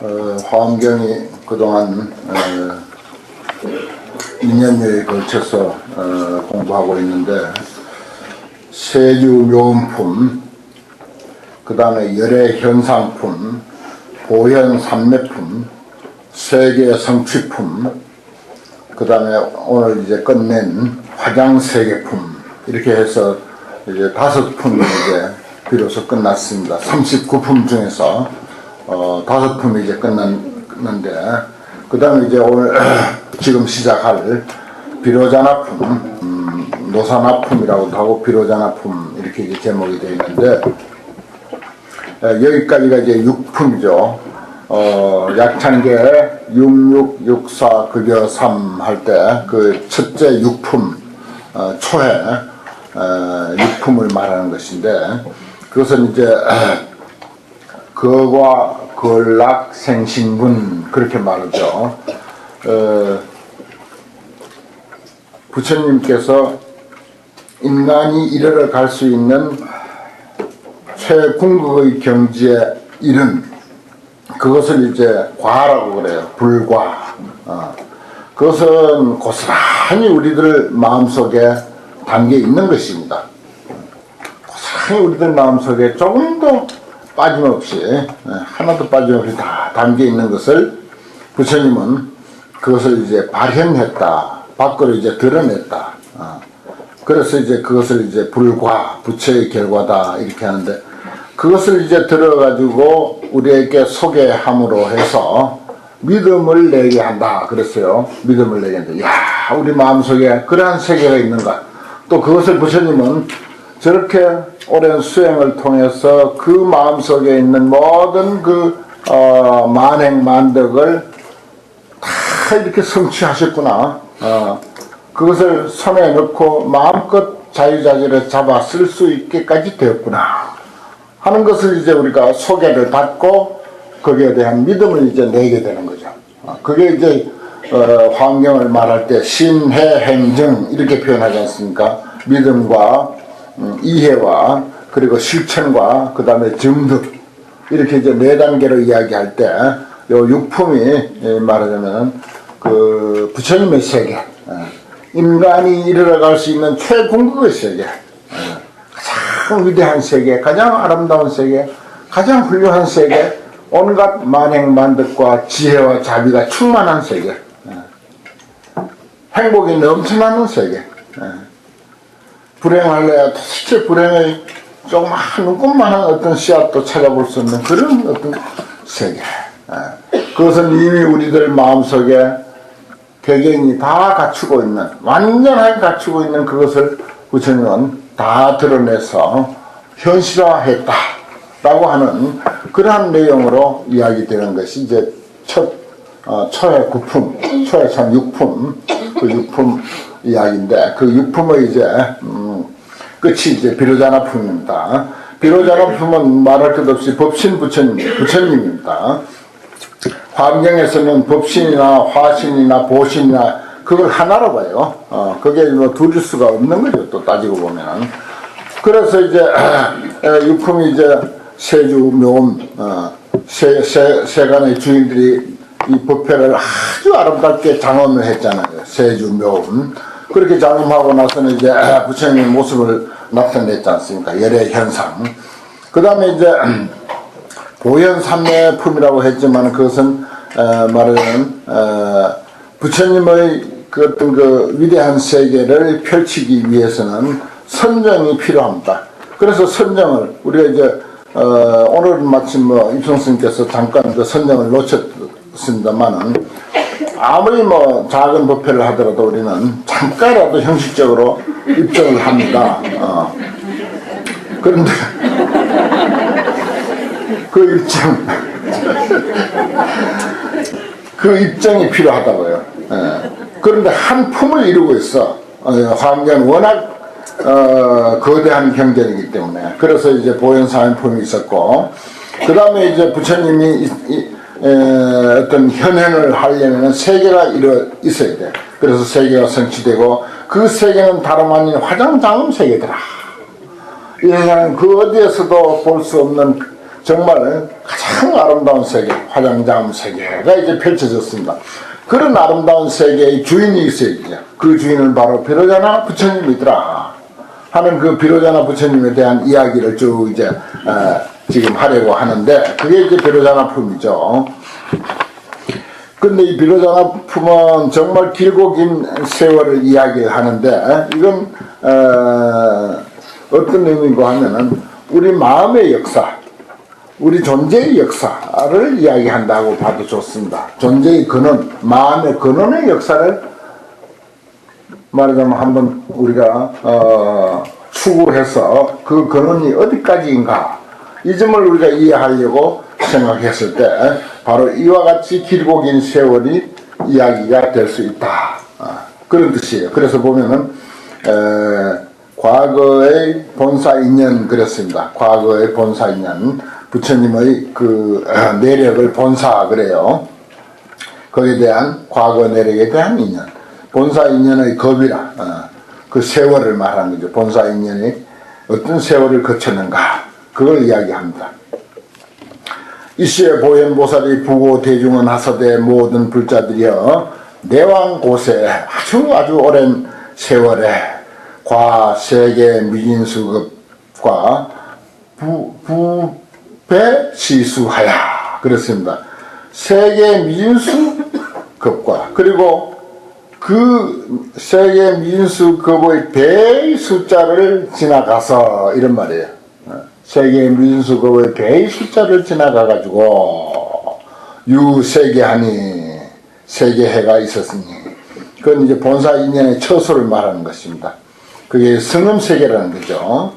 화엄경이 그동안 2년여에 걸쳐서 공부하고 있는데 세주묘음품, 그 다음에 열애현상품, 보현삼매품, 세계성취품, 그 다음에 오늘 이제 끝낸 화장세계품, 이렇게 해서 이제 5품이 이제 비로소 끝났습니다. 39품 중에서 5품이 이제 끝났는데, 그 다음에 이제 오늘 지금 시작할 비로자나품, 노사나품이라고도 하고 비로자나품, 이렇게 이제 제목이 되어 있는데, 여기까지가 이제 6품이죠. 약창계 6664 급여 3 할 때 그 첫째 6품, 초해 6품을 말하는 것인데, 그것은 이제 거과 걸락 생신분, 그렇게 말하죠. 부처님께서 인간이 이르러 갈 수 있는 최궁극의 경지에 이른, 그것을 이제 과라고 그래요. 불과. 그것은 고스란히 우리들 마음속에 담겨 있는 것입니다. 고스란히 우리들 마음속에 조금도 빠짐없이, 하나도 빠짐없이 다 담겨 있는 것을 부처님은 그것을 이제 발현했다, 밖으로 이제 드러냈다. 그래서 이제 그것을 이제 불과, 부처의 결과다, 이렇게 하는데, 그것을 이제 들어가지고 우리에게 소개함으로 해서 믿음을 내게 한다 그랬어요. 믿음을 내게 한다. 야, 우리 마음속에 그러한 세계가 있는가. 또 그것을 부처님은 저렇게 오랜 수행을 통해서 그 마음속에 있는 모든 그 만행만덕을 다 이렇게 성취하셨구나. 그것을 손에 넣고 마음껏 자유자재로 잡아 쓸 수 있게까지 되었구나 하는 것을 이제 우리가 소개를 받고 거기에 대한 믿음을 이제 내게 되는 거죠. 그게 이제 화엄경을 말할 때 신해행정, 이렇게 표현하지 않습니까? 믿음과 이해와 그리고 실천과 그 다음에 정득, 이렇게 이제 4단계로 이야기할 때 요 6품이 말하자면 그 부처님의 세계, 인간이 이르러 갈 수 있는 최궁극의 세계, 가장 위대한 세계, 가장 아름다운 세계, 가장 훌륭한 세계, 온갖 만행만덕과 지혜와 자비가 충만한 세계, 행복이 넘쳐나는 세계, 불행할래야 도대체 불행의 조그마한 눈꽃만한 어떤 씨앗도 찾아볼 수 없는 그런 어떤 세계. 그것은 이미 우리들 마음속에 개개인이 다 갖추고 있는, 완전하게 갖추고 있는 그것을 부처님은 다 드러내서 현실화했다 라고 하는 그러한 내용으로 이야기되는 것이 이제 초의 9품, 초의 참 6품, 그 6품 이야기인데, 그 6품의 이제 끝이 이제 비로자나품입니다. 비로자나품은 말할 것 없이 법신 부처님입니다. 화엄경에서는 법신이나 화신이나 보신이나 그걸 하나로 봐요. 그게 뭐 둘일 수가 없는 거죠, 또 따지고 보면은. 그래서 이제 6품이 이제 세주묘음, 세간의 주인들이 이 법회를 아주 아름답게 장엄을 했잖아요. 세주묘음. 그렇게 장엄하고 나서는 이제 부처님의 모습을 나타냈지 않습니까? 열애현상. 그 다음에 이제 보현삼매품이라고 했지만 그것은 말하자면 부처님의 그 어떤 그 위대한 세계를 펼치기 위해서는 선정이 필요합니다. 그래서 선정을 우리가 이제 오늘은 마침 뭐 입성스님께서 잠깐 그 선정을 놓쳤습니다만은, 아무리 뭐 작은 법회를 하더라도 우리는 잠깐이라도 형식적으로 입정을 합니다. 그런데 그 입정 그 입정이 필요하다고요. 그런데 한 품을 이루고 있어. 화엄경은 워낙 거대한 경전이기 때문에. 그래서 이제 보현사인품이 있었고, 그 다음에 이제 부처님이 어떤 현행을 하려면 세계가 있어야 돼. 그래서 세계가 성취되고, 그 세계는 다름 아닌 화장장엄 세계더라. 이 세상은 그 어디에서도 볼 수 없는 정말 가장 아름다운 세계, 화장자음 세계가 이제 펼쳐졌습니다. 그런 아름다운 세계의 주인이 있어야죠. 그 주인은 바로 비로자나 부처님이더라 하는 그 비로자나 부처님에 대한 이야기를 쭉 이제 지금 하려고 하는데, 그게 이제 비로자나 품이죠. 근데 이 비로자나 품은 정말 길고 긴 세월을 이야기하는데, 이건 어떤 의미인가 하면은 우리 마음의 역사, 우리 존재의 역사를 이야기한다고 봐도 좋습니다. 존재의 근원, 마음의 근원의 역사를 말하자면 한번 우리가 추구해서 그 근원이 어디까지인가, 이 점을 우리가 이해하려고 생각했을 때 바로 이와 같이 길고 긴 세월이 이야기가 될 수 있다, 그런 뜻이에요. 그래서 보면은 과거의 본사 인연 그랬습니다. 과거의 본사 인연, 부처님의 그 내력을 본사 그래요. 거기에 대한 과거 내력에 대한 인연, 본사 인연의 겁이라, 그 세월을 말하는 거죠. 본사 인연이 어떤 세월을 거쳤는가, 그걸 이야기합니다. 이시에 보현보살이 부고 대중은 하사대 모든 불자들이여 내왕고세 아주 오랜 세월에 과 세계 미진수급과 부배시수하야 그렇습니다. 세계 미진수급과 그리고 그 세계 미진수급의 배의 숫자를 지나가서, 이런 말이에요. 세계 미진수급의 배의 숫자를 지나가가지고 유세계하니 세계해가 있었으니, 그건 이제 본사 인연의 처소를 말하는 것입니다. 그게 성음세계라는 거죠.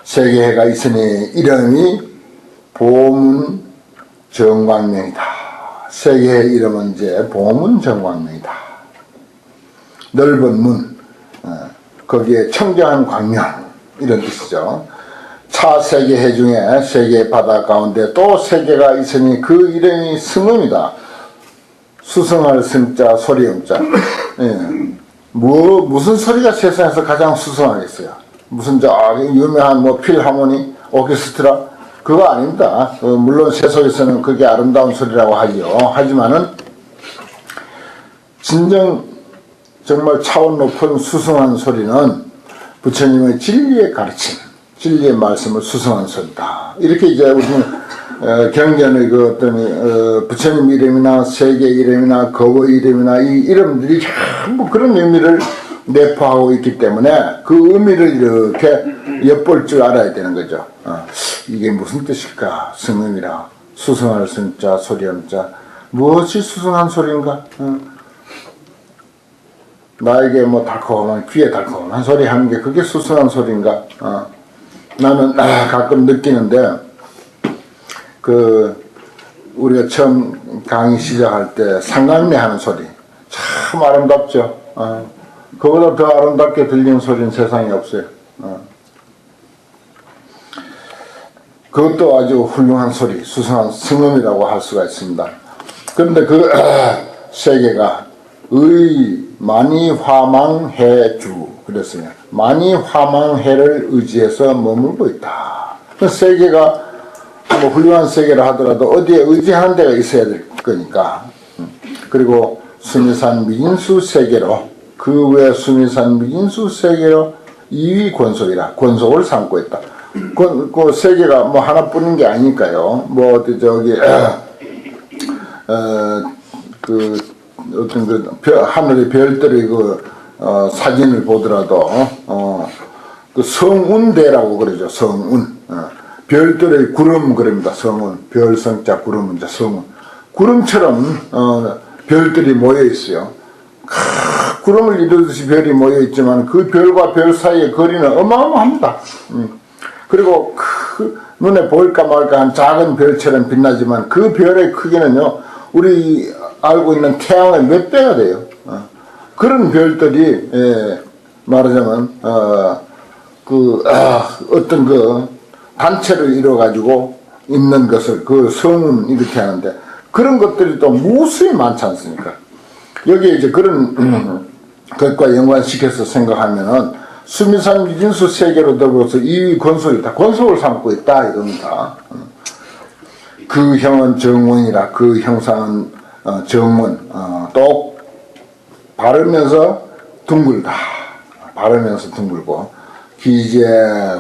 세계해가 있으니 이름이 보문정광명이다. 세계의 이름은 이제 보문정광명이다. 넓은 문, 거기에 청정한 광명, 이런 뜻이죠. 차세계해 중에 세계 바다 가운데 또 세계가 있으니 그 이름이 승음이다. 수승할 승자 소리음자. 무슨 소리가 세상에서 가장 수승하겠어요? 무슨 유명한 필하모니 오케스트라, 그거 아닙니다. 물론 세속에서는 그게 아름다운 소리라고 하죠. 하지만은 진정 정말 차원 높은 수승한 소리는 부처님의 진리의 가르침, 진리의 말씀을 수승한 소리다. 이렇게 이제 우리는 경전의 그 어떤 부처님 이름이나 세계 이름이나 거의 이름이나 이 이름들이 전부 그런 의미를 내포하고 있기 때문에 그 의미를 이렇게 엿볼 줄 알아야 되는 거죠. 이게 무슨 뜻일까? 승음이라 수승할 승자 소리음자, 무엇이 수승한 소리인가? 나에게 달콤한, 귀에 달콤한 소리 하는 게 그게 수승한 소리인가? 나는 가끔 느끼는데, 우리가 처음 강의 시작할 때 상강례 하는 소리 참 아름답죠. 그보다 더 아름답게 들리는 소리는 세상에 없어요. 그것도 아주 훌륭한 소리, 수승한 승음이라고 할 수가 있습니다. 그런데 그 세계가 만이화망해주 그랬어요. 만이화망해를 의지해서 머물고 있다. 그 세계가 훌륭한 세계를 하더라도 어디에 의지하는 데가 있어야 될 거니까. 그리고 수미산 미인수 세계로, 그 외 수미산 미인수 세계로 이위 권속이라, 권속을 삼고 있다. 그 세계가 하나뿐인 게 아니니까요. 하늘의 별들의 사진을 보더라도, 그 성운대라고 그러죠. 성운. 별들의 구름 그럽니다. 성운. 별성자 구름은 이제 성운. 구름처럼 별들이 모여 있어요. 구름을 이루듯이 별이 모여 있지만 그 별과 별 사이의 거리는 어마어마합니다. 그리고 눈에 보일까 말까 한 작은 별처럼 빛나지만 그 별의 크기는요, 우리 알고 있는 태양의 몇 배가 돼요. 그런 별들이 말하자면 어떤 단체를 이뤄가지고 있는 것을 성은 이렇게 하는데, 그런 것들이 또 무수히 많지 않습니까? 여기에 이제 그런 것과 연관시켜서 생각하면은 수미산 미진수 세계로 더불어서 2위 권속이다. 권속을 삼고 있다 이겁니다. 그 형은 정원이라 그 형상은 정원. 또 바르면서 둥글다. 바르면서 둥글고 기재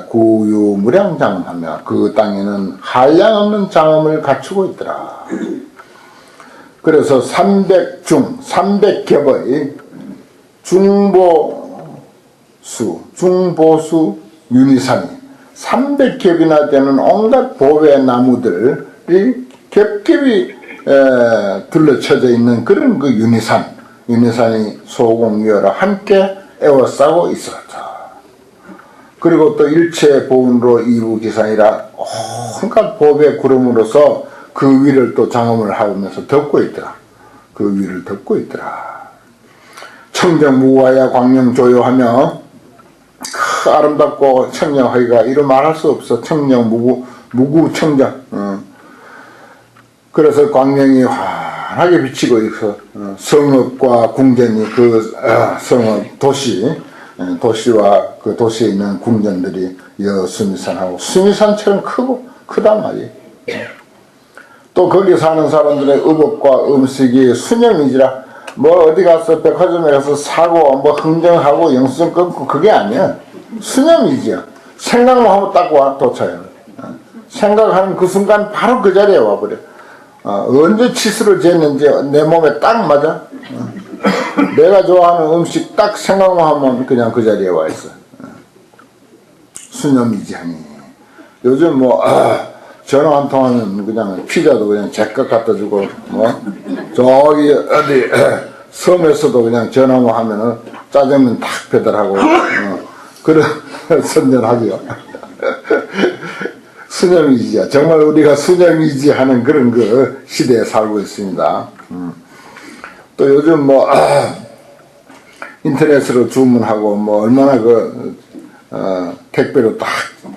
구유 무량장하며 그 땅에는 한량없는 장엄을 갖추고 있더라. 그래서 300겹의 중보수 윤희산이 300겹이나 되는 온갖 보배 나무들이 겹겹이 둘러쳐져 있는 그런 그 윤희산이 소공유어로 함께 에워싸고 있었다. 그리고 또 일체 보은으로 이부기산이라 온갖 보배 구름으로서 그 위를 또 장엄을 하면서 덮고 있더라. 그 위를 덮고 있더라. 청정무화야 광명조요하며 아름답고 청정하기가 이루 말할 수 없어. 무구청정. 그래서 광명이 환하게 비치고 있어. 성읍과 궁전이 그 성읍 도시와 그 도시에 있는 궁전들이 수미산하고 수미산처럼 크단 말이에요. 또 거기 사는 사람들의 의복과 음식이 수념이지라. 뭐 어디 가서 백화점에 가서 사고 뭐 흥정하고 영수증 끊고 그게 아니야. 수념이지요. 생각만 하면 딱 와 도착해. 생각하는 그 순간 바로 그 자리에 와버려. 언제 치수를 쟀는지 내 몸에 딱 맞아. 내가 좋아하는 음식 딱 생각만 하면 그냥 그 자리에 와 있어. 수념이지하니. 요즘 뭐 전화 한 통하면 그냥 피자도 그냥 제껏 갖다 주고 뭐 저기 어디 섬에서도 그냥 전화만 하면은 짜장면 탁 배달하고 그런 선전하죠. 수념이지야. 정말 우리가 수념이지 하는 그런 그 시대에 살고 있습니다. 또 요즘 뭐 인터넷으로 주문하고 뭐 얼마나 택배로 딱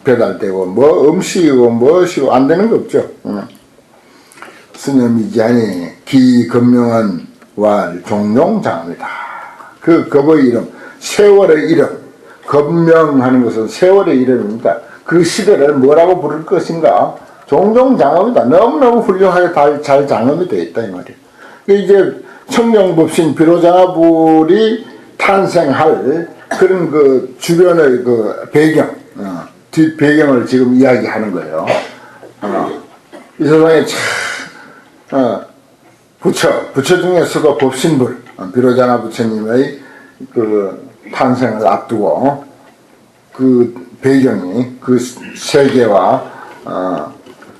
배달되고 뭐 음식이고 무엇이고 안 되는 거 없죠. 수념이지하니 기건명한 왈 종종장합니다. 그 겁의 이름, 세월의 이름, 건명하는 것은 세월의 이름입니다. 그 시대를 뭐라고 부를 것인가? 종종장엄이다. 너무너무 훌륭하게 잘 장엄이 되어 있다 이 말이에요. 이제 청정법신 비로자불이 탄생할 그런 그 주변의 그 배경, 뒷 배경을 지금 이야기하는 거예요. 이 세상에 부처 중에서도 법신불, 비로자나 부처님의 그 탄생을 앞두고 그 배경이 그 세계와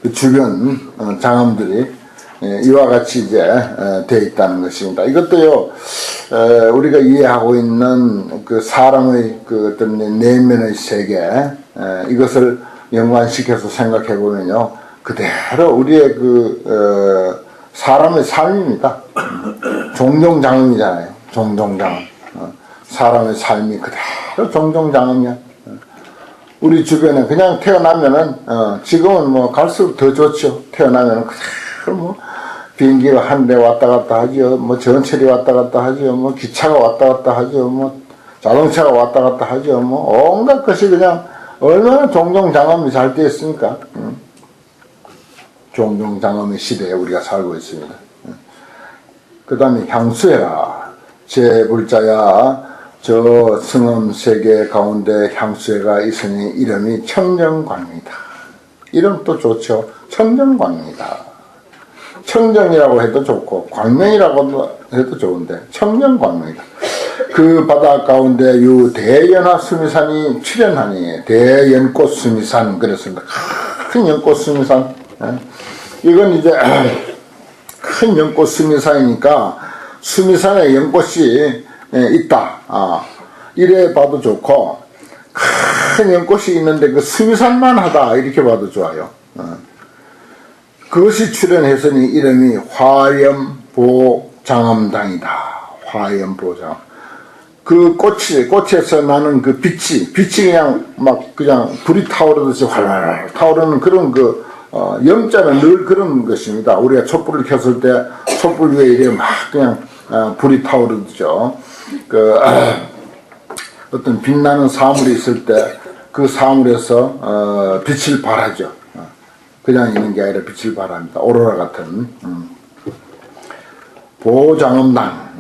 그 주변 장엄들이 이와 같이 이제 되어 있다는 것입니다. 이것도요, 우리가 이해하고 있는 그 사람의 그 어떤 내면의 세계, 이것을 연관시켜서 생각해 보면요, 그대로 우리의 그 사람의 삶입니다. 종종장엄이잖아요. 종종장엄. 사람의 삶이 그대로 종종장엄이야. 우리 주변에 그냥 태어나면은 지금은 뭐 갈수록 더 좋죠. 태어나면은 그대로 뭐 비행기가 한 대 왔다 갔다 하죠. 뭐 전철이 왔다 갔다 하죠. 뭐 기차가 왔다 갔다 하죠. 뭐 자동차가 왔다 갔다 하죠. 뭐 온갖 것이 그냥 얼마나 종종장엄이 잘 되어 있습니까? 종종장엄의 시대에 우리가 살고 있습니다. 그 다음에 향수해라. 제불자야. 저 성엄 세계 가운데 향수해가 있으니 이름이 청정광명이다. 이름도 좋죠. 청정광명이다. 청정이라고 해도 좋고 광명이라고 해도 좋은데 청정광명이다. 그 바다 가운데 유 대연화 수미산이 출현하니 대연꽃 수미산 그랬습니다. 큰 연꽃 수미산. 이건 이제 큰 연꽃 수미산이니까 수미산에 연꽃이 있다. 이래 봐도 좋고 큰 연꽃이 있는데 그 수미산만 하다 이렇게 봐도 좋아요. 그것이 출현했으니 이름이 화염보장엄당이다. 화염보장. 그 꽃에서 나는 그 빛이 그냥 불이 타오르듯이 활활 타오르는 그런 그 염자는 늘 그런 것입니다. 우리가 촛불을 켰을 때 촛불 위에 이래 막 그냥 불이 타오르죠. 어떤 빛나는 사물이 있을 때 그 사물에서 빛을 발하죠. 그냥 있는 게 아니라 빛을 발합니다. 오로라 같은 보장음당,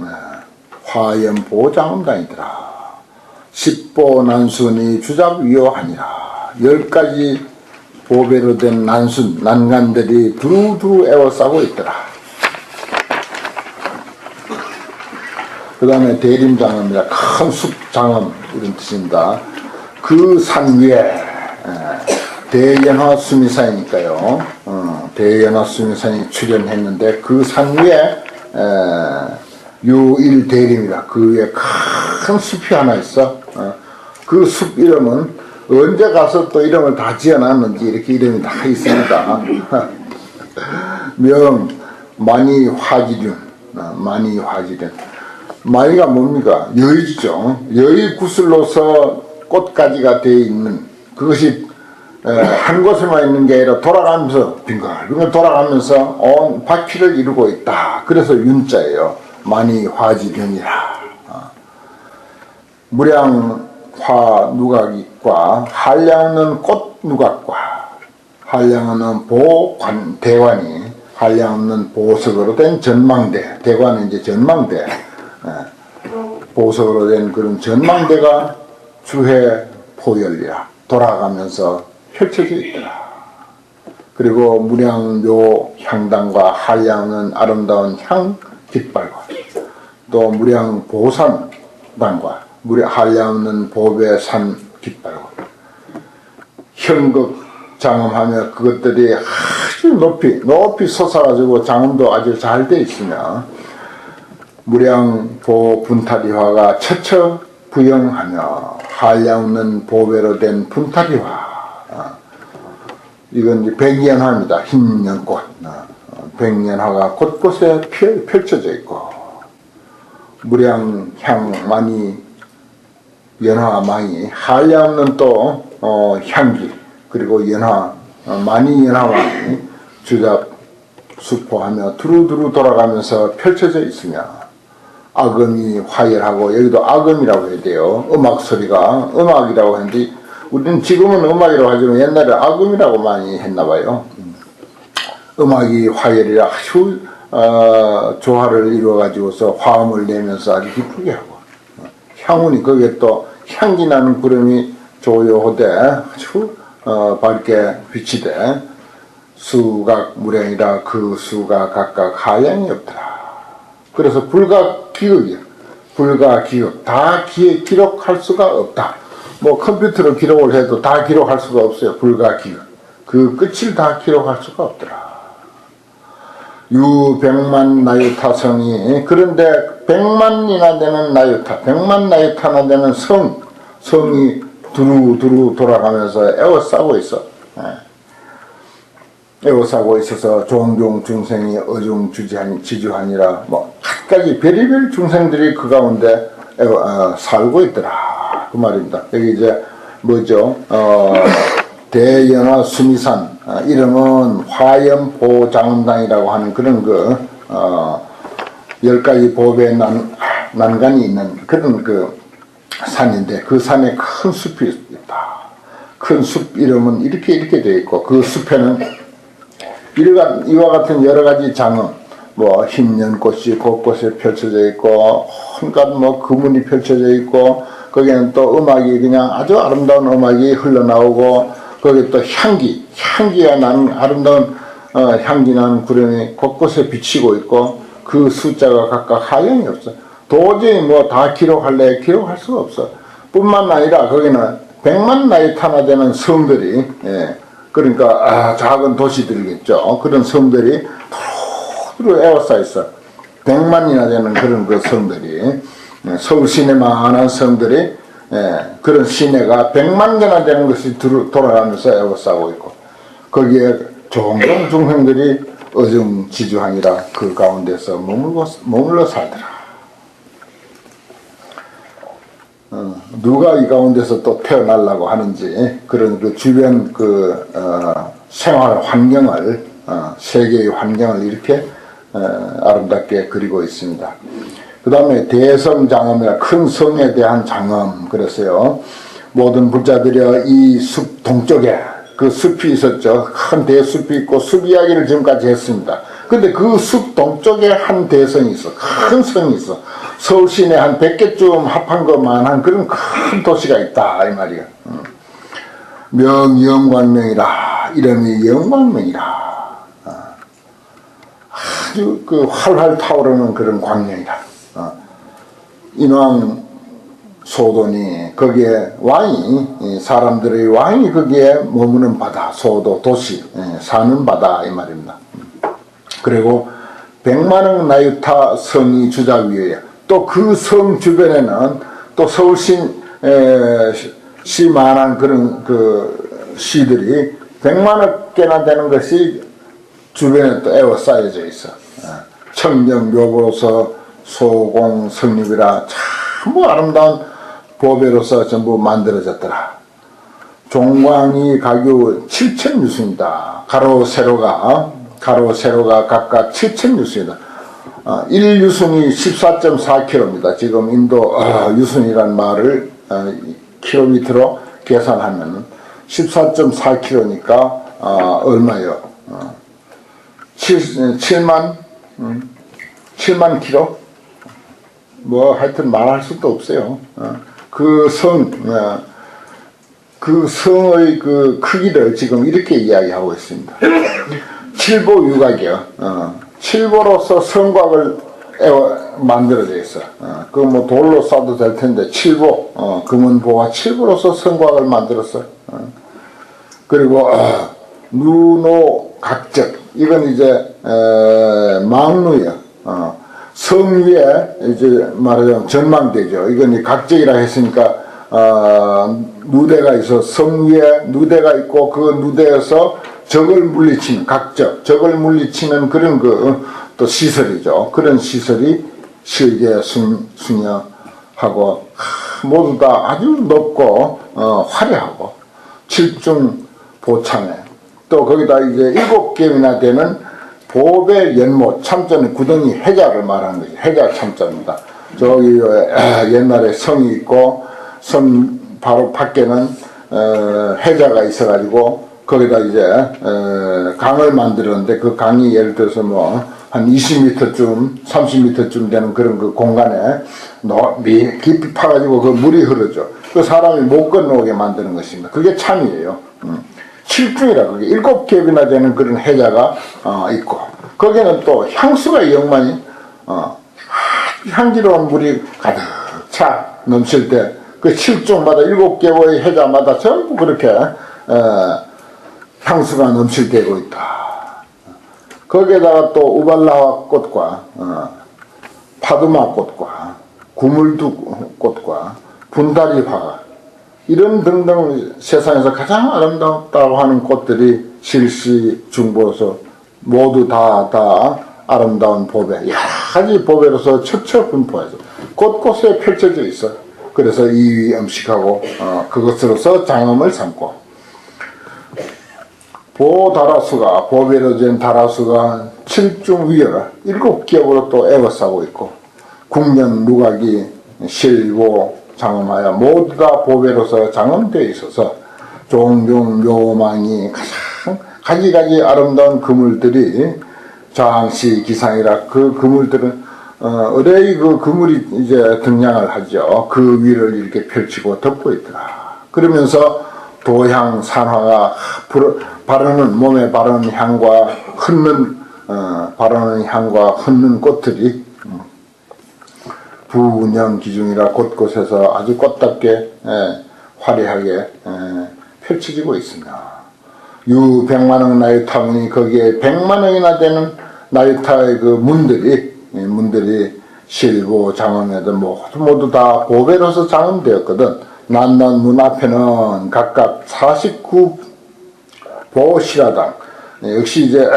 화염 보장음당이더라. 십보난순이 주잡위호하니라. 10가지 보배로 된 난간들이 두루두루 에워싸고 있더라. 그 다음에 대림장엄이라 큰 숲장엄 이런 뜻입니다. 그 산 위에 대연화 수미산이니까요. 대연화 수미산이 출현했는데 그 산 위에 유일대림이라 그 위에 큰 숲이 하나 있어. 그 숲 이름은 언제 가서 또 이름을 다 지어놨는지 이렇게 이름이 다 있습니다. 명 만이화지륜, 만이화지륜. 만이가 뭡니까? 여의죠. 여의 구슬로서 꽃가지가 되어 있는 그것이 한 곳에만 있는 게 아니라 돌아가면서 빙글빙글 돌아가면서 온 바퀴를 이루고 있다. 그래서 윤자예요. 만이화지륜이라. 무량화 누각과 한량은 꽃 누각과 한량은 보관 대관이 한량은 보석으로 된 전망대, 대관은 이제 전망대, 보석으로 된 그런 전망대가 주해 포열이라 돌아가면서 펼쳐져 있더라. 그리고 무량묘 향당과 한량은 아름다운 향 깃발과 또 무량 보산당과 한량은 보배 산 깃발과 현극 장엄하며 그것들이 아주 높이 솟아가지고 장엄도 아주 잘 돼 있으며 무량보 분타리화가 처처 부영하며 한량은 보배로 된 분타리화. 이건 이제 백년화입니다. 흰 연꽃. 백년화가 곳곳에 펼쳐져 있고 무량향 많이 연화 많이 한량은 또 향기 그리고 연화 많이 연화 많이 주잡 수포하며 두루두루 돌아가면서 펼쳐져 있으며 악음이 화열하고 여기도 악음이라고 해야 돼요. 음악 소리가 음악이라고 하는데 우리는 지금은 음악이라고 하지만 옛날에 악음이라고 많이 했나봐요. 음악이 화열이라 아주 조화를 이루어가지고서 화음을 내면서 아주 기쁘게 하고 향운이 거기에 또 향기 나는 구름이 조요호되 아주 밝게 빛이 돼 수각 무량이라 그 수가 각각 하향이 없더라. 그래서 불가기억이야. 불가기억. 다 기록할 수가 없다. 뭐 컴퓨터로 기록을 해도 다 기록할 수가 없어요. 불가기억. 그 끝을 다 기록할 수가 없더라. 유백만 나유타성이 그런데 100만이나 되는 나유타, 100만 나유타나 되는 성이 두루두루 돌아가면서 에워싸고 있어. 에워싸고 있어서 종종 중생이 지주하니라 뭐 갖가지 별의별 중생들이 그 가운데 살고 있더라 그 말입니다. 여기 이제 뭐죠? 대연화 수미산 이름은 화염보장당이라고 하는 그런 10가지 보배 난간이 있는 그런 그 산인데 그 산에 큰 숲이 있다. 큰 숲 이름은 이렇게 되어 있고 그 숲에는 이와 같은 여러 가지 장엄, 뭐 흰연꽃이 곳곳에 펼쳐져 있고 온갖 뭐 금운이 펼쳐져 있고 거기에는 또 음악이 그냥 아주 아름다운 음악이 흘러나오고 거기에 또 향기가 나는 아름다운 향기 나는 구름이 곳곳에 비치고 있고 그 숫자가 각각 하향이 없어. 도저히 뭐 다 기록할래 기록할 수가 없어. 뿐만 아니라 거기는 100만 나이타나 되는 성들이 그러니까 작은 도시들이겠죠. 그런 성들이 두루두루 에워싸 있어. 100만이나 되는 그런 그 성들이 서울 시내만한 성들이 그런 시내가 100만 개나 되는 것이 돌아가면서 에워싸고 있고 거기에 종종 중생들이 어정지주하니라 그 가운데서 머물러 살더라. 누가 이 가운데서 또 태어나려고 하는지 그런 그 주변 생활 환경을 세계의 환경을 이렇게 아름답게 그리고 있습니다. 그 다음에 대성장엄이라 큰 성에 대한 장엄 그랬어요. 모든 부자들이여 이 숲 동쪽에 그 숲이 있었죠. 큰 대숲이 있고 숲 이야기를 지금까지 했습니다. 근데 그 숲 동쪽에 한 대성이 있어. 큰 성이 있어. 서울 시내 한 100개쯤 합한 것만한 그런 큰 도시가 있다 이 말이야. 명영광명이라 이름이 영광명이라. 아주 그 활활 타오르는 그런 광명이라. 인왕 소돈이 거기에 왕이 사람들의 왕이 거기에 머무는 바다 소도 도시 사는 바다 이 말입니다. 그리고 100만원 나유타 성이 주자 위에 또 그 성 주변에는 또 서울시 시만한 그런 그 시들이 100만여 개나 되는 것이 주변에 또 에워싸여져 있어. 청정 묘보로서 소공 성립이라 참 아름다운 보배로서 전부 만들어졌더라. 종광이 가교 7,000유순이다. 가로 세로가 각각 7,000유순이다. 1유순이 14.4km입니다. 지금 인도 유순이란 말을 킬로미터로 계산하면 14.4km니까 얼마요? 7만 킬로? 뭐 하여튼 말할 수도 없어요. 그 성의 그 크기를 지금 이렇게 이야기하고 있습니다. 칠보 유곽이요. 칠보로서 성곽을 만들어져 있어. 그거 뭐 돌로 쏴도 될 텐데 칠보, 금은보와 칠보로서 성곽을 만들었어. 그리고 누노 각적 이건 이제 망루예요. 성 위에 이제 말하자면 전망대죠. 이건 각적이라 했으니까 누대가 있어. 성 위에 누대가 있고 그 누대에서 적을 물리치는 각적, 적을 물리치는 그런 또 시설이죠. 그런 시설이 실계 숭여하고 모두 다 아주 높고 화려하고 칠중 보창에 또 거기다 이제 7개이나 되는 보배 연못 참자는 구덩이 해자를 말하는 거지. 해자 참자입니다. 저기 옛날에 성이 있고 성 바로 밖에는 해자가 있어가지고 거기다 이제 강을 만들었는데 그 강이 예를 들어서 뭐 한 20m쯤 30m쯤 되는 그런 그 공간에 깊이 파가지고 그 물이 흐르죠. 그 사람이 못 건너오게 만드는 것입니다. 그게 참이에요. 7중이라 그게 7겹이나 되는 그런 해자가 있고 거기는 또 향수가 영만이 향기로운 물이 가득 차 넘칠 때 그 7중마다 7개의 해자마다 전부 그렇게 향수가 넘칠 때고 있다. 거기에다가 또 우발라와 꽃과 파두마 꽃과 구물두 꽃과 분다리 화가 이런 등등 세상에서 가장 아름답다고 하는 꽃들이 실시 중보로서 모두 다 아름다운 보배 여러 가지 보배로서 척척 분포해서 곳곳에 펼쳐져 있어. 그래서 이위 음식하고 그것으로서 장엄을 삼고 보다라수가 보배로 된 다라수가 7중 위여라 7겹으로 또 에워싸고 있고 국년 누각이 실보 장엄하여 모두 다 보배로서 장엄되어 있어서 종종 묘망이 가장 가지가지 아름다운 그물들이 장시 기상이라 그 그물들은 의뢰의 그 그물이 이제 등장을 하죠. 그 위를 이렇게 펼치고 덮고 있더라. 그러면서 도향 산화가 바르는 몸에 바르는 향과 바르는 향과 흩는 꽃들이 부운영 기중이라 곳곳에서 아주 꽃답게 화려하게 펼쳐지고 있습니다. 유 100만원 나유타문이 거기에 100만원이나 되는 나유타의 그 문들이 실보 장엄에도 모두 다 보배로서 장엄되었거든. 난난 문 앞에는 각각 49 보시라당 역시 이제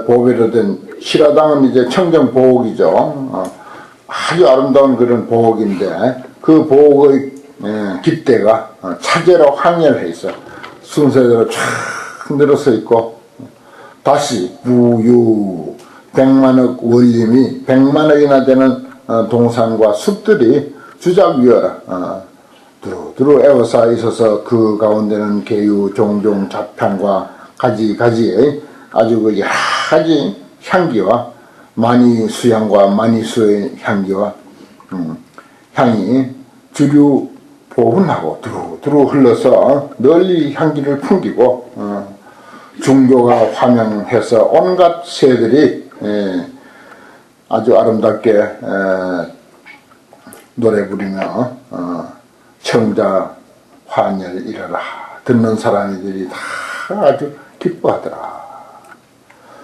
보배로 된 시라당은 이제 청정 보옥이죠. 아주 아름다운 그런 보옥인데 그 보옥의 깃대가 차제로 항열해 있어. 순서대로 쫙 늘어서 있고 다시 무유 100만억 원림이 100만억이나 되는 동산과 숲들이 주작 위어라 두루두루 에워싸 있어서 그 가운데는 개유, 종종, 잡향과 가지가지의 아주 그 여러 가지 향기와 많이 수향과 많이 수의 향기와 향이 주류 보훈하고 두루두루 흘러서 널리 향기를 풍기고 중교가 화명해서 온갖 새들이 아주 아름답게 노래 부리며 청자 환열 이르라 듣는 사람들이 다 아주 기뻐하더라.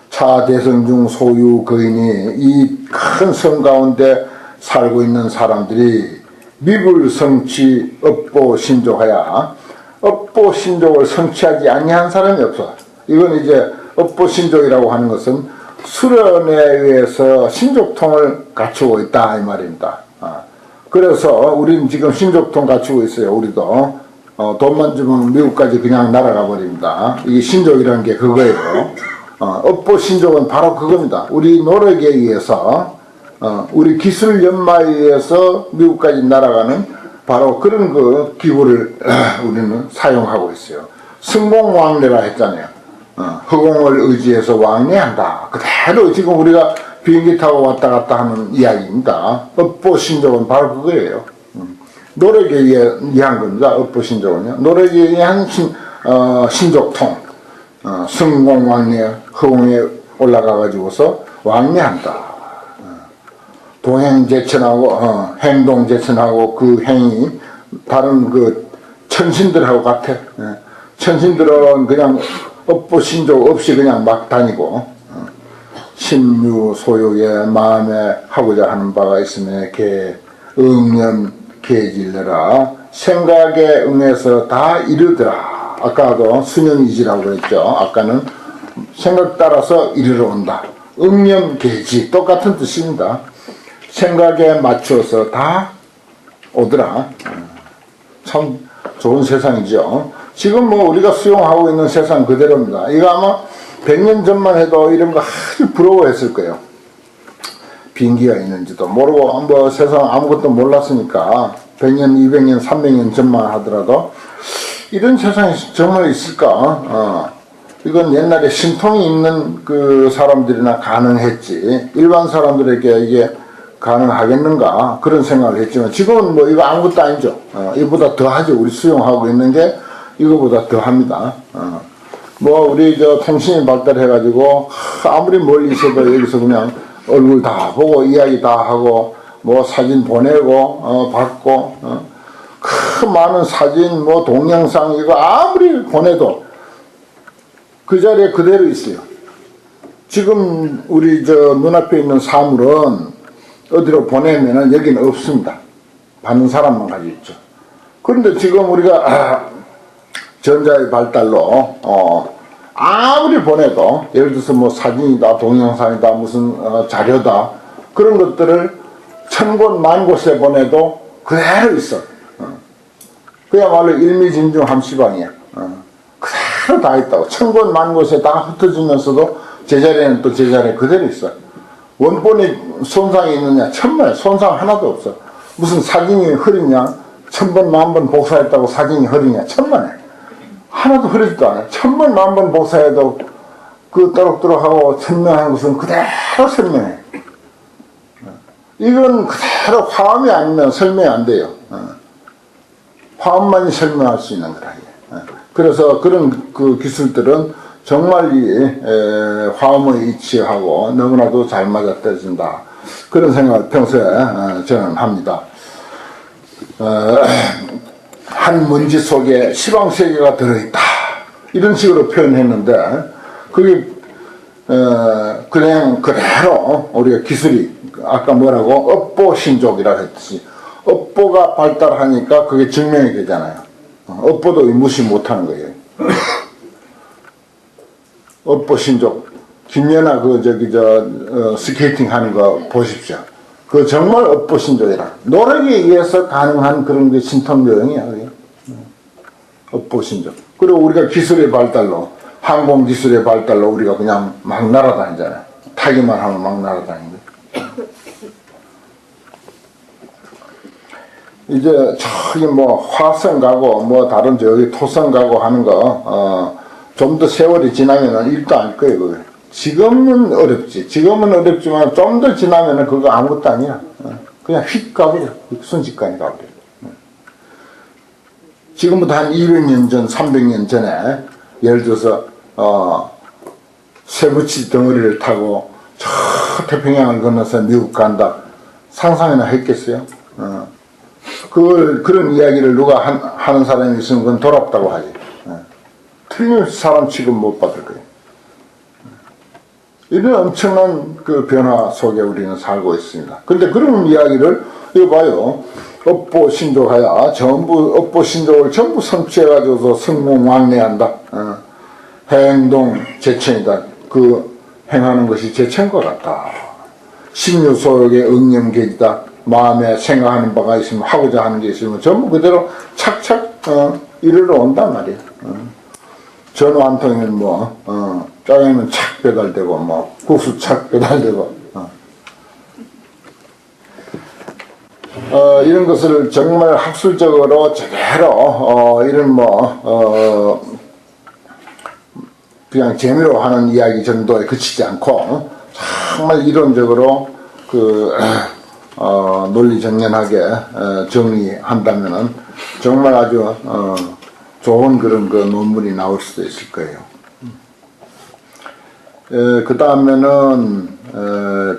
차대성 중 소유 거인이 이 큰 성 가운데 살고 있는 사람들이 미불 성취 업보 신족하야 업보 신족을 성취하지 아니한 사람이 없어. 이건 이제 업보 신족이라고 하는 것은 수련에 의해서 신족통을 갖추고 있다 이 말입니다. 그래서 우리는 지금 신족통 갖추고 있어요. 우리도 돈만 주면 미국까지 그냥 날아가 버립니다. 이게 신족이라는 게 그거예요. 업보 신족은 바로 그겁니다. 우리 노력에 의해서 우리 기술 연마에 의해서 미국까지 날아가는 바로 그런 그 기구를 우리는 사용하고 있어요. 승공왕래라 했잖아요. 허공을 의지해서 왕래한다. 그대로 지금 우리가 비행기 타고 왔다 갔다 하는 이야기입니다. 업보 신족은 바로 그거예요. 노력에 의한 겁니다. 업보 신족은요. 노력에 의한 신족통. 승공왕래 허공에 올라가 가지고서 왕래한다. 동행제천하고 행동제천하고 그 행이 다른 그 천신들하고 같아. 천신들은 그냥 업보 신족 없이 그냥 막 다니고 신유 소욕의 마음에 하고자 하는 바가 있으면 응념 개질러라 생각에 응해서 다 이르더라. 아까도 수년이지라고 그랬죠. 아까는 생각 따라서 이르러 온다. 응념 개지 똑같은 뜻입니다. 생각에 맞추어서 다 오더라. 참 좋은 세상이죠. 지금 뭐 우리가 수용하고 있는 세상 그대로입니다. 이거 아마 100년 전만 해도 이런 거 아주 부러워했을 거예요. 비행기가 있는지도 모르고 뭐 세상 아무것도 몰랐으니까 100년, 200년, 300년 전만 하더라도 이런 세상이 정말 있을까? 이건 옛날에 신통이 있는 그 사람들이나 가능했지 일반 사람들에게 이게 가능하겠는가 그런 생각을 했지만 지금은 뭐 이거 아무것도 아니죠. 이보다 더 하죠. 우리 수용하고 있는 게 이거보다 더 합니다. 뭐 우리 저 통신이 발달해 가지고 아무리 멀리 있어도 여기서 그냥 얼굴 다 보고 이야기 다 하고 뭐 사진 보내고 받고 그 많은 사진 뭐 동영상 이거 아무리 보내도 그 자리에 그대로 있어요. 지금 우리 저 눈앞에 있는 사물은 어디로 보내면은 여기는 없습니다. 받는 사람만 가지고 있죠. 그런데 지금 우리가 전자의 발달로 아무리 보내도 예를 들어서 뭐 사진이다 동영상이다 무슨 자료다 그런 것들을 천곳 만곳에 보내도 그대로 있어. 그야말로 일미진중함시방이야. 그대로 다 있다고. 천곳 만곳에 다 흩어지면서도 제자리에는 또 제자리에 그대로 있어. 원본이 손상이 있느냐? 천만에 손상 하나도 없어. 무슨 사진이 흐리냐? 1000번 만번 복사했다고 사진이 흐리냐? 천만에 하나도 흐리지도 않아. 1000번 만번 복사해도 그 또록또록하고 선명한 것은 그대로 설명해. 이건 그대로 화음이 아니면 설명이 안 돼요. 화음만이 설명할 수 있는 거라. 그래서 그런 그 기술들은 정말 이 화음의 이치하고 너무나도 잘 맞아떨어진다. 그런 생각을 평소에 저는 합니다. 한 먼지 속에 시방세계가 들어있다. 이런 식으로 표현했는데 그게 그냥 그대로 우리가 기술이 아까 뭐라고 업보신족이라고 했듯이 업보가 발달하니까 그게 증명이 되잖아요. 업보도 무시 못하는 거예요. 업보신족 김연아 그 저기 스케이팅 하는 거 보십시오. 그 정말 업보신족이라 노력에 의해서 가능한 그런 게 신통요령이야. 업보신족. 그리고 우리가 기술의 발달로 항공 기술의 발달로 우리가 그냥 막 날아다니잖아요. 타기만 하면 막 날아다니는 이제 저기 뭐 화성 가고 뭐 다른 저기 토성 가고 하는 거 좀 더 세월이 지나면은 일도 안 거예요. 그거. 지금은 어렵지. 지금은 어렵지만 좀 더 지나면은 그거 아무것도 아니야. 그냥 휙 가버려. 순식간에 가버려. 지금부터 한 200년 전, 300년 전에 예를 들어서 쇠붙이 덩어리를 타고 저 태평양을 건너서 미국 간다. 상상이나 했겠어요? 그런 이야기를 누가 하는 사람이 있으면 그건 돌았다고 하지. 틀린 사람 취급 못 받을 거예요. 이런 엄청난 그 변화 속에 우리는 살고 있습니다. 그런데 그런 이야기를, 이거 봐요. 업보 신족하야 전부, 업보 신족을 전부 성취해가지고서 성공왕래한다. 행동 제천이다. 그 행하는 것이 제천인 것 같다. 신유속의 응념계이다. 마음에 생각하는 바가 있으면, 하고자 하는 게 있으면 전부 그대로 착착 이르러 온단 말이야. 전화 한 통이면 뭐 짜장면 착 배달되고 뭐 국수 착 배달되고 이런 것을 정말 학술적으로 제대로 이런 그냥 재미로 하는 이야기 정도에 그치지 않고 정말 이론적으로 논리정연하게 정리한다면은 정말 아주 좋은 그런 그 논문이 나올 수도 있을 거예요. 그 다음에는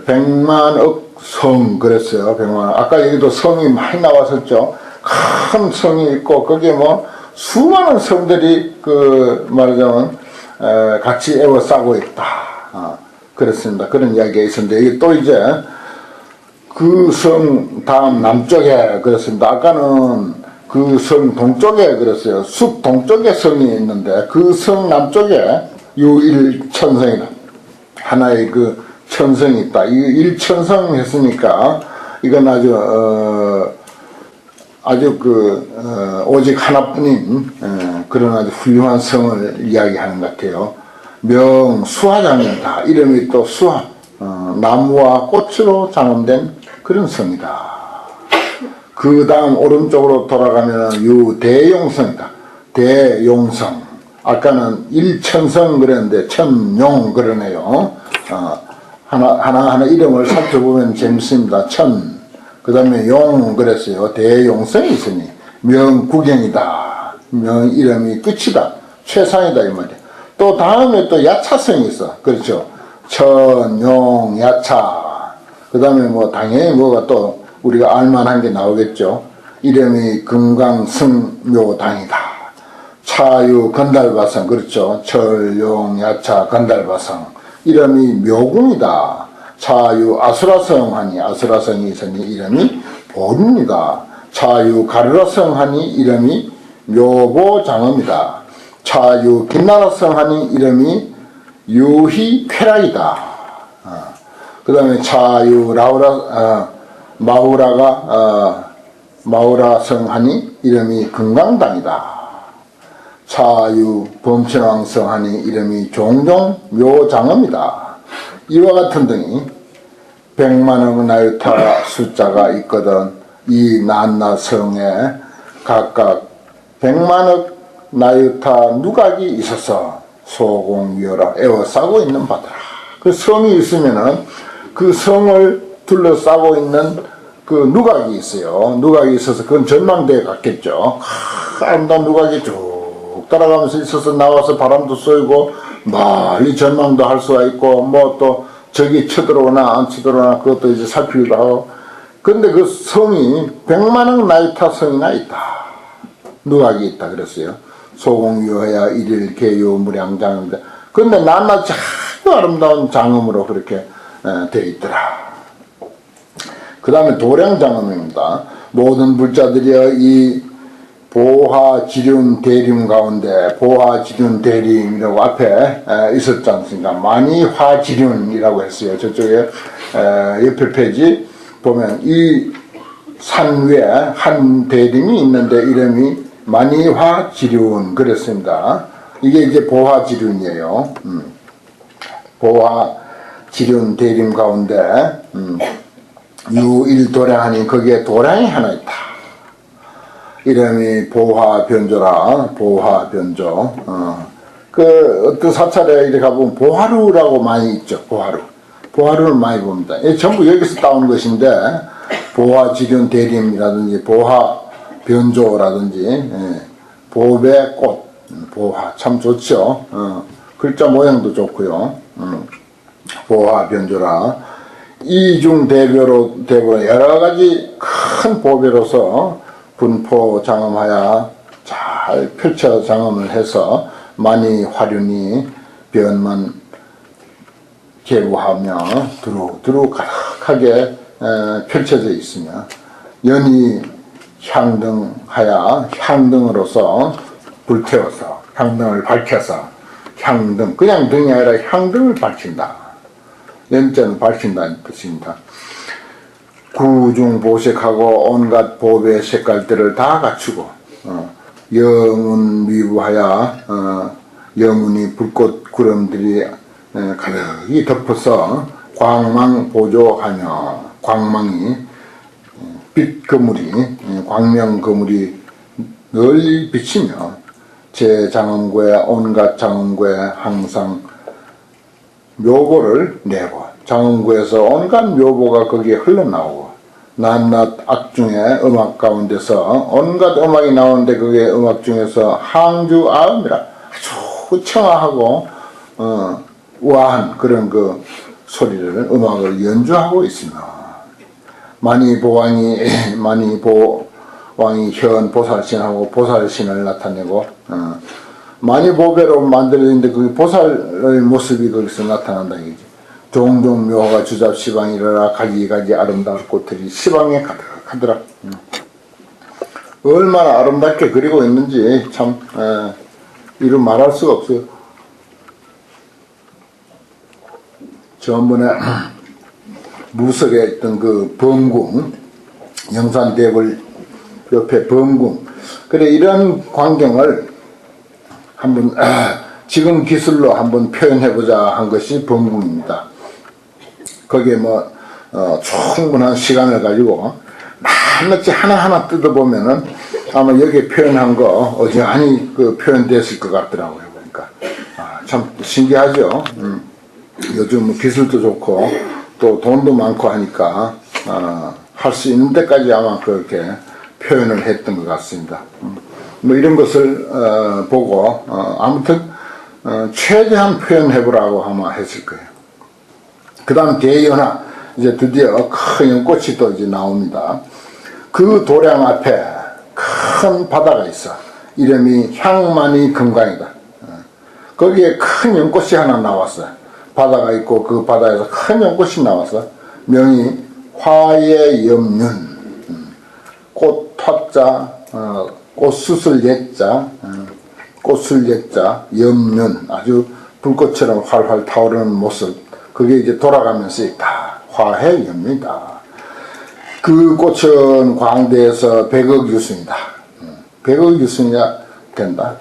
100만억 성 그랬어요. 100만억. 아까 여기도 성이 많이 나왔었죠. 큰 성이 있고 거기에 뭐 수많은 성들이 말하자면 같이 에워싸고 있다. 그렇습니다. 그런 이야기가 있었는데 이게 또 이제 그 성 다음 남쪽에 그렇습니다. 아까는 그 성 동쪽에 그랬어요. 숲 동쪽에 성이 있는데 그 성 남쪽에 유일천성이다. 하나의 그 천성이 있다. 이 일천성 했으니까 이건 아주 오직 하나뿐인 그런 아주 훌륭한 성을 이야기하는 것 같아요. 명수화장이다. 이름이 또 수화, 나무와 꽃으로 장엄된 그런 성이다. 그 다음 오른쪽으로 돌아가면 유대용성이다. 대용성. 아까는 일천성 그랬는데 천용 그러네요. 하나하나 이름을 살펴보면 재밌습니다. 천, 그 다음에 용 그랬어요. 대용성이 있으니 명구경이다. 명 이름이 끝이다. 최상이다 이 말이야. 또 다음에 또 야차성이 있어. 그렇죠. 천, 용, 야차. 그 다음에 뭐 당연히 뭐가 또 우리가 알만한 게 나오겠죠. 이름이 금강승묘당이다. 차유 건달바성. 그렇죠. 철용 야차 건달바성. 이름이 묘궁이다. 차유 아수라성 하니 아수라성이 있으니 이름이 보륜이다. 차유 가르라성 하니 이름이 묘보장엄이다. 차유 김나라성 하니 이름이 유희쾌락이다. 그 다음에 차유 마우라성 하니 이름이 금강당이다. 차유 범천왕성 하니 이름이 종종묘장엄이다. 이와 같은 등이 100만억 나유타 숫자가 있거든 이 난나성에 각각 100만억 나유타 누각이 있어서 소공위어라 에워싸고 있는 바더라. 그 성이 있으면은 그 성을 둘러싸고 있는 그 누각이 있어요. 누각이 있어서 그건 전망대에 갔겠죠. 아름다운 누각이 쭉 따라가면서 있어서 나와서 바람도 쏘이고 멀리 전망도 할 수가 있고 뭐 또 저기 쳐들어오나 안 쳐들어오나 그것도 이제 살피기도 하고. 근데 그 성이 100만억 나이타 성이나 있다. 누각이 있다 그랬어요. 소공유어야 일일 개요 무량장인데 근데 낱낱이 아주 아름다운 장엄으로 그렇게 되어 있더라. 그 다음에 도량장엄입니다. 모든 불자들이여 이 보화지륜 대림 가운데 보화지륜 대림이라고 앞에 있었지 않습니까? 만이화지륜이라고 했어요. 저쪽에 옆에 페이지 보면 이 산 위에 한 대림이 있는데 이름이 만이화지륜 그랬습니다. 이게 이제 보화지륜이에요. 보화지륜 대림 가운데 유일도량하니 거기에 도량이 하나 있다. 이름이 보화변조라. 보화변조. 그 어떤 사찰에 이렇게 가보면 보화루라고 많이 있죠. 보화루를 많이 봅니다. 이 전부 여기서 따온 것인데 보화지륜 대림이라든지 보화변조라든지 보배꽃 보화 참 좋죠. 글자 모양도 좋고요. 보화변조라. 이중대교로 되고 여러가지 큰 보배로서 분포 장엄하여 잘 펼쳐 장엄을 해서 많이 화륜이 변만 개부하며 두루두루 가득하게 펼쳐져 있으며 연이 향등하여 향등으로서 불태워서 향등을 밝혀서 향등 그냥 등이 아니라 향등을 밝힌다. 연자는 밝힌다는 뜻입니다. 구중보색하고 온갖 보배 색깔들을 다 갖추고 영운 위부하여 영운이 불꽃 구름들이 가득히 덮어서 광망 보조하며 광망이 빛 거물이 광명 거물이 늘 비치며 제 장엄구에 온갖 장엄구에 항상 묘보를 내고 장엄구에서 온갖 묘보가 거기에 흘러나오고 낮낮 악중의 음악 가운데서 온갖 음악이 나오는데 그게 음악 중에서 항주아음이라 아주 청아하고 우아한 그런 그 소리를 음악을 연주하고 있습니다. 만이보왕이 현 보살신하고 보살신을 나타내고 만이보배로 만들어진데 그 보살의 모습이 거기서 나타난다 이거지. 종종 묘화가 주잡 시방이라 가지가지 아름다운 꽃들이 시방에 가득하더라. 얼마나 아름답게 그리고 있는지 참 이루 말할 수가 없어요. 전번에 무석에 있던 그 범궁 영산대불 옆에 범궁 그래 이런 광경을 한번 지금 기술로 한번 표현해보자 한 것이 범궁입니다. 거기에 뭐 충분한 시간을 가지고 낱낱이 하나하나 뜯어보면은 아마 여기에 표현한 거 어지간히 그 표현됐을 것 같더라고요. 보니까 참 신기하죠. 요즘 뭐 기술도 좋고 또 돈도 많고 하니까 할 수 있는 데까지 아마 그렇게 표현을 했던 것 같습니다. 뭐 이런 것을 보고 아무튼 최대한 표현해보라고 아마 했을 거예요. 그 다음 대연화 이제 드디어 큰 연꽃이 또 이제 나옵니다. 그 도량 앞에 큰 바다가 있어. 이름이 향만이 금강이다. 거기에 큰 연꽃이 하나 나왔어요. 바다가 있고 그 바다에서 큰 연꽃이 나왔어. 명이 화예염륜 꽃 화자 꽃수술 예자 꽃술 예자 염륜 아주 불꽃처럼 활활 타오르는 모습 그게 이제 돌아가면서 있다. 화해염륜이다. 그 꽃은 광대에서 100억 유순이다. 100억 유순이야 된다.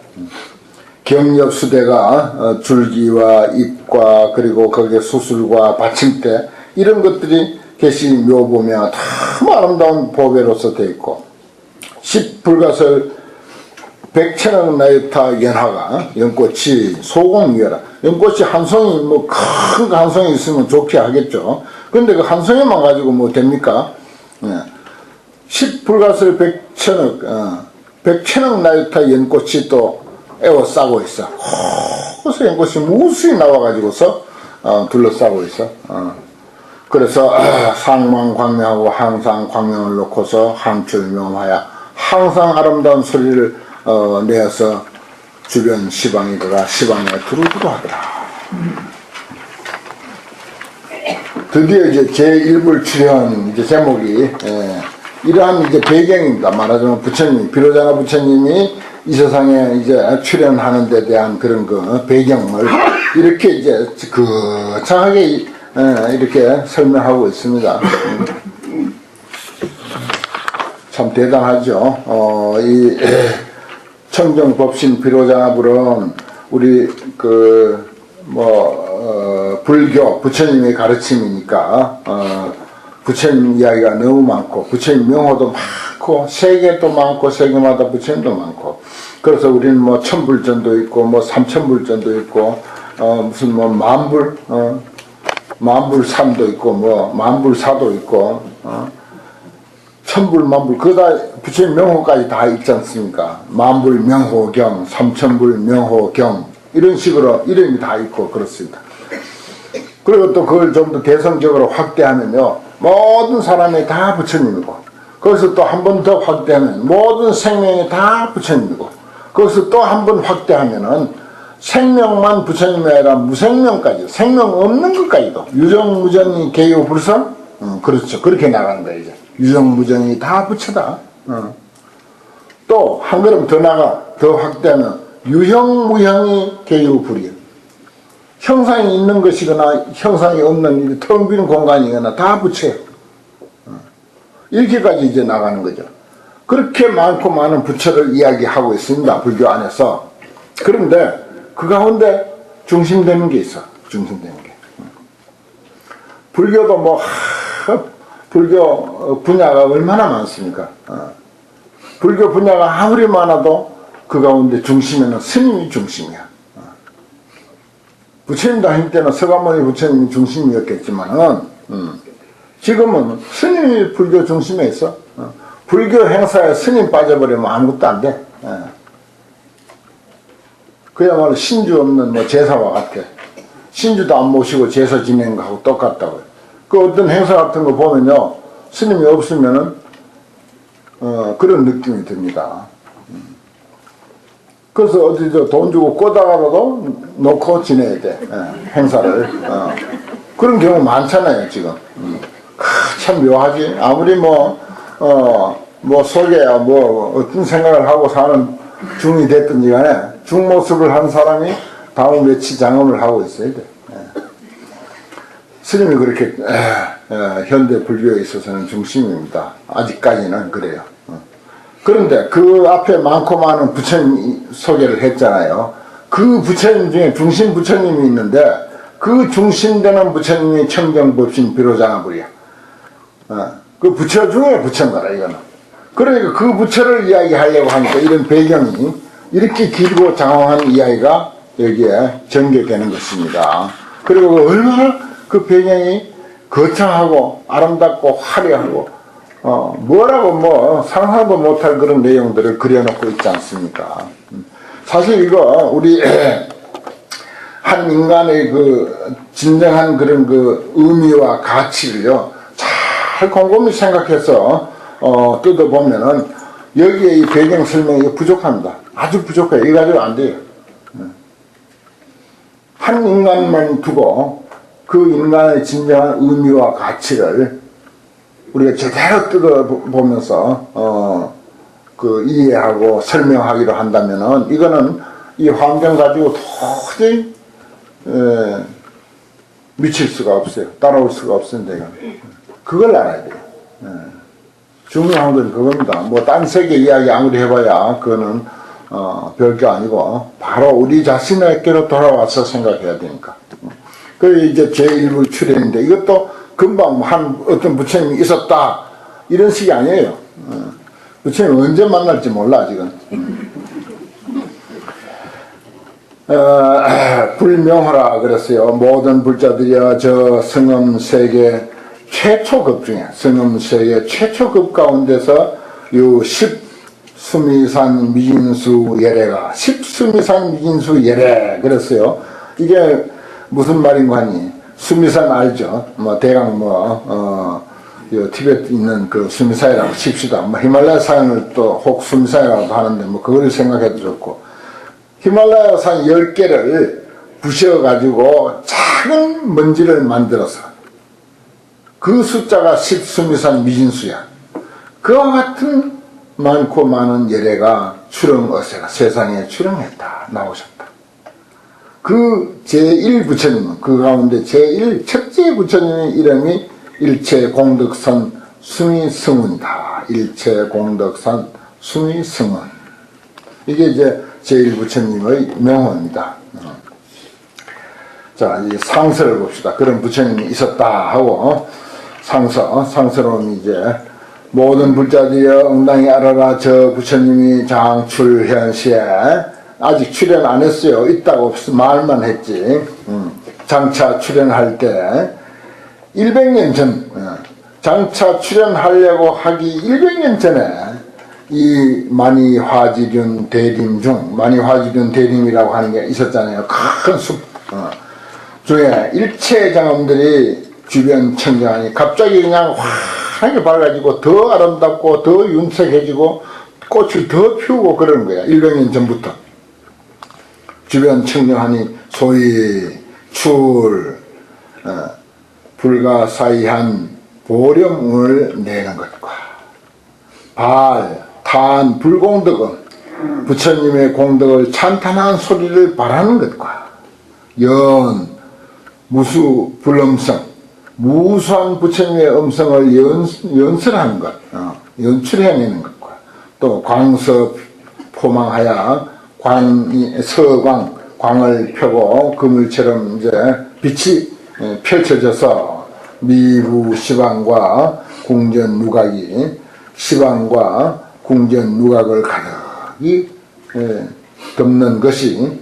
경엽수대가 줄기와 잎과 그리고 거기에 수술과 받침대 이런 것들이 계시 묘보며 참 아름다운 보배로서 되어 있고 10불가설 100천억 나이타 연화가 연꽃이 소공유해라. 연꽃이 한 송이 뭐 큰 한 송이 있으면 좋게 하겠죠. 근데 그 한 송이만 가지고 뭐 됩니까? 10불가설 100천억 나이타 연꽃이 또 에워싸고 있어. 그래서 연꽃이 무수히 나와가지고서 둘러싸고 있어. 그래서 상망광명하고 항상 광명을 놓고서 항철명하여 항상 아름다운 소리를 내어서 주변 시방이더라 시방에 두루두루 하더라. 드디어 이제 제1불 출현 이제 제목이 이러한 이제 배경입니다. 말하자면 부처님 비로자나 부처님이 이 세상에 이제 출현하는 데 대한 그런 그 배경을 이렇게 이제 거창하게 이렇게 설명하고 있습니다. 참 대단하죠. 이 청정법신 비로자나불은 우리 불교 부처님의 가르침이니까 부처님 이야기가 너무 많고 부처님 명호도 막 많고 세계도 많고 세계마다 부처님도 많고 그래서 우리는 뭐 천불전도 있고 뭐 삼천불전도 있고 무슨 뭐 만불산도 있고 뭐 만불사도 있고 천불 만불 그다 부처님 명호까지 다 있지 않습니까? 만불 명호경, 삼천불 명호경 이런 식으로 이름이 다 있고 그렇습니다. 그리고 또 그걸 좀 더 개성적으로 확대하면요 모든 사람이 다 부처님이고 거기서 또 한 번 더 확대하면 모든 생명이 다 부처님이고 거기서 또 한 번 확대하면은 생명만 부처님이 아니라 무생명까지 생명 없는 것까지도 유정무정이 개요불설 그렇죠 그렇게 나가는 거예요. 이제 유정무정이 다 부처다. 또 한 걸음 더 나가 더 확대하면 유형무형이 개요불이에요. 형상이 있는 것이거나 형상이 없는 텅 빈 공간이거나 다 부처예요. 이렇게까지 이제 나가는 거죠. 그렇게 많고 많은 부처를 이야기하고 있습니다. 불교 안에서. 그런데 그 가운데 중심되는 게 있어. 중심되는 게. 불교도 뭐 불교 분야가 얼마나 많습니까? 불교 분야가 아무리 많아도 그 가운데 중심에는 스님이 중심이야. 부처님 다닐 때는 서가모니 부처님이 중심이었겠지만은 지금은 스님이 불교 중심에 있어. 불교 행사에 스님 빠져버리면 아무것도 안 돼. 그야말로 신주 없는 뭐 제사와 같아. 신주도 안 모시고 제사 지내는 거하고 똑같다고요. 그 어떤 행사 같은 거 보면요 스님이 없으면은 그런 느낌이 듭니다. 그래서 어디 돈 주고 꼬다가라도 놓고 지내야 돼. 행사를. 그런 경우 많잖아요 지금. 참 묘하지. 아무리 뭐 속에야 뭐 어떤 생각을 하고 사는 중이 됐든지 간에 중모습을 한 사람이 다음 며칠 장엄을 하고 있어야 돼. 스님이 그렇게 현대 불교에 있어서는 중심입니다. 아직까지는 그래요. 그런데 그 앞에 많고 많은 부처님 소개를 했잖아요. 그 부처님 중에 중심 부처님이 있는데 그 중심되는 부처님이 청정법신 비로자나불이야. 그 부처 중에 부처인 거라 이거는. 그러니까 그 부처를 이야기하려고 하니까 이런 배경이 이렇게 길고 장황한 이야기가 여기에 전개되는 것입니다. 그리고 얼마나 그 배경이 거창하고 아름답고 화려하고 뭐라고 뭐 상상도 못할 그런 내용들을 그려놓고 있지 않습니까? 사실 이거 우리 한 인간의 그 진정한 그런 그 의미와 가치를요 잘 곰곰이 생각해서 뜯어보면은 여기에 이 배경 설명이 부족합니다. 아주 부족해요. 이거 가지고 안 돼요. 한 인간만 두고 그 인간의 진정한 의미와 가치를 우리가 제대로 뜯어보면서 그 이해하고 설명하기로 한다면은 이거는 이 환경 가지고 도저히 미칠 수가 없어요. 따라올 수가 없습니다. 이건. 그걸 알아야 돼요. 중요한 건 그겁니다. 뭐 딴 세계 이야기 아무리 해봐야 그거는 별게 아니고 바로 우리 자신에게로 돌아와서 생각해야 되니까. 그 이제 제1부 출연인데 이것도 금방 한 어떤 부처님이 있었다 이런 식이 아니에요. 부처님 언제 만날지 몰라 지금. 불명호라 그랬어요. 모든 불자들이야 저 성엄세계 최초급 중에 성엄세계 최초급 가운데서 요 10수미산 미진수 예례가 10수미산 미진수 예례 그랬어요. 이게 무슨 말인가 하니 수미산 알죠? 뭐 대강 티베트 있는 그 수미산이라고 칩시다. 뭐 히말라야 산을 또 혹 수미산이라고 하는데 뭐 그걸 생각해도 좋고 히말라야 산 10개를 부셔가지고 작은 먼지를 만들어서 그 숫자가 10수미산 미진수야. 그와 같은 많고 많은 예례가 출렁어세가 세상에 출렁했다 나오셨다. 그 제1부처님은 그 가운데 제1 첫째 부처님의 이름이 일체공덕선 수미승운이다. 일체공덕선 수미승운. 이게 이제 제1부처님의 명호입니다. 자, 이 상서를 봅시다. 그런 부처님이 있었다 하고 상서로는 이제 모든 불자들이여 응당히 알아라. 저 부처님이 장출현시에 아직 출현 안 했어요. 있다고 없어 말만 했지. 장차 출현할 때 100년 전 장차 출현하려고 하기 100년 전에 이 만이화지륜 대림 중 만이화지륜 대림이라고 하는 게 있었잖아요. 큰 숲 중에 일체 장엄들이 주변 청정하니 갑자기 그냥 환하게 밝아지고 더 아름답고 더 윤색해지고 꽃을 더 피우고 그러는 거야. 100년 전부터. 주변 청정하니 소위 불가사의한 보령을 내는 것과 발, 탄, 불공덕은 부처님의 공덕을 찬탄한 소리를 바라는 것과 연, 무수, 불음성, 무수한 부처님의 음성을 연설하는 것, 연출해내는 것과 또 광서 포망하여 서광, 광을 펴고 그물처럼 이제 빛이 펼쳐져서 미부 시방과 궁전 누각이 시방과 궁전 누각을 가득히 덮는 것이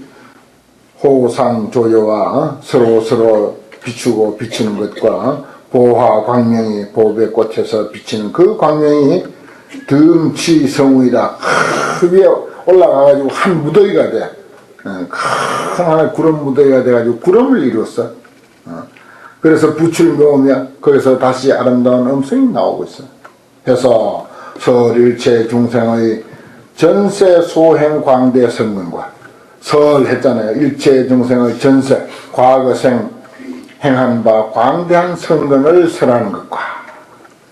호상조여와 서로 비추고 비치는 것과 보화 광명이 보배꽃에서 비치는 그 광명이 듬치성우이다. 위에 올라가가지고 한 무더기가 돼. 큰 하나의 구름 무더기가 돼가지고 구름을 이뤘어. 그래서 붓을 놓으면 거기서 다시 아름다운 음성이 나오고 있어. 해서 설일체 중생의 전세 소행 광대 성근과 설 했잖아요. 일체 중생의 전세 과거생 행한 바 광대한 성근을 설하는 것과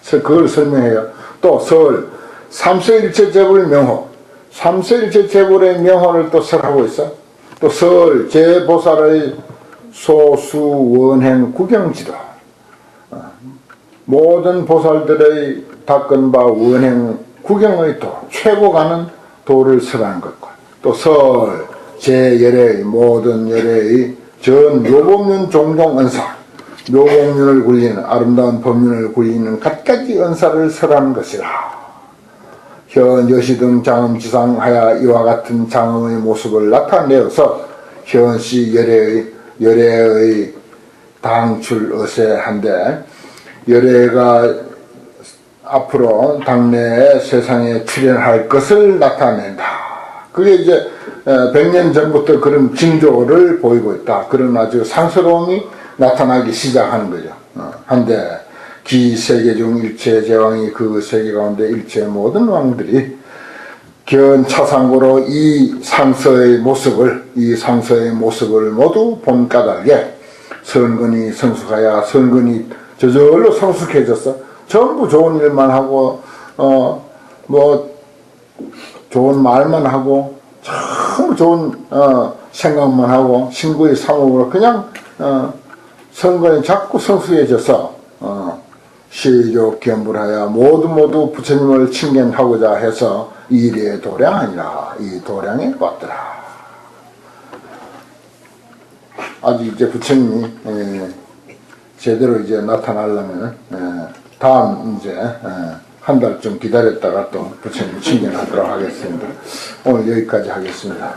그걸 설명해요. 또 설 삼세일체 재불 명호 삼세일체 재불의 명호를 또 설하고 있어. 또 설 제보살의 소수원행 구경지도 모든 보살들의 닦은 바 원행 구경의 도 최고 가는 도를 설하는 것과 또 설 제열의 모든 열의 전 묘법륜 종종 은사 묘법륜을 굴리는 아름다운 법륜을 굴리는 갖가지 은사를 설하는 것이라. 현 여시 등 장엄지상하여 이와 같은 장엄의 모습을 나타내어서 현시 열애의 당출어세한데 열애가 앞으로 당내에 세상에 출현할 것을 나타낸다. 그게 이제 100년 전부터 그런 징조를 보이고 있다. 그런 아주 상스러움이 나타나기 시작하는 거죠. 한데 기세계 중 일체 제왕이 그 세계 가운데 일체 모든 왕들이 견차상고로 이 상서의 모습을 모두 본 까닭에 선근이 성숙하여 선근이 저절로 성숙해졌어. 전부 좋은 일만 하고 좋은 말만 하고 전부 좋은 생각만 하고 신구의 사목으로 그냥 선근이 자꾸 성숙해져서 시족 견불하여 모두 부처님을 칭견하고자 해서 이래 도량하니라. 이 도량에 왔더라. 아직 이제 부처님이 제대로 이제 나타나려면 다음 이제 한 달쯤 기다렸다가 또 부처님 칭견하도록 하겠습니다. 오늘 여기까지 하겠습니다.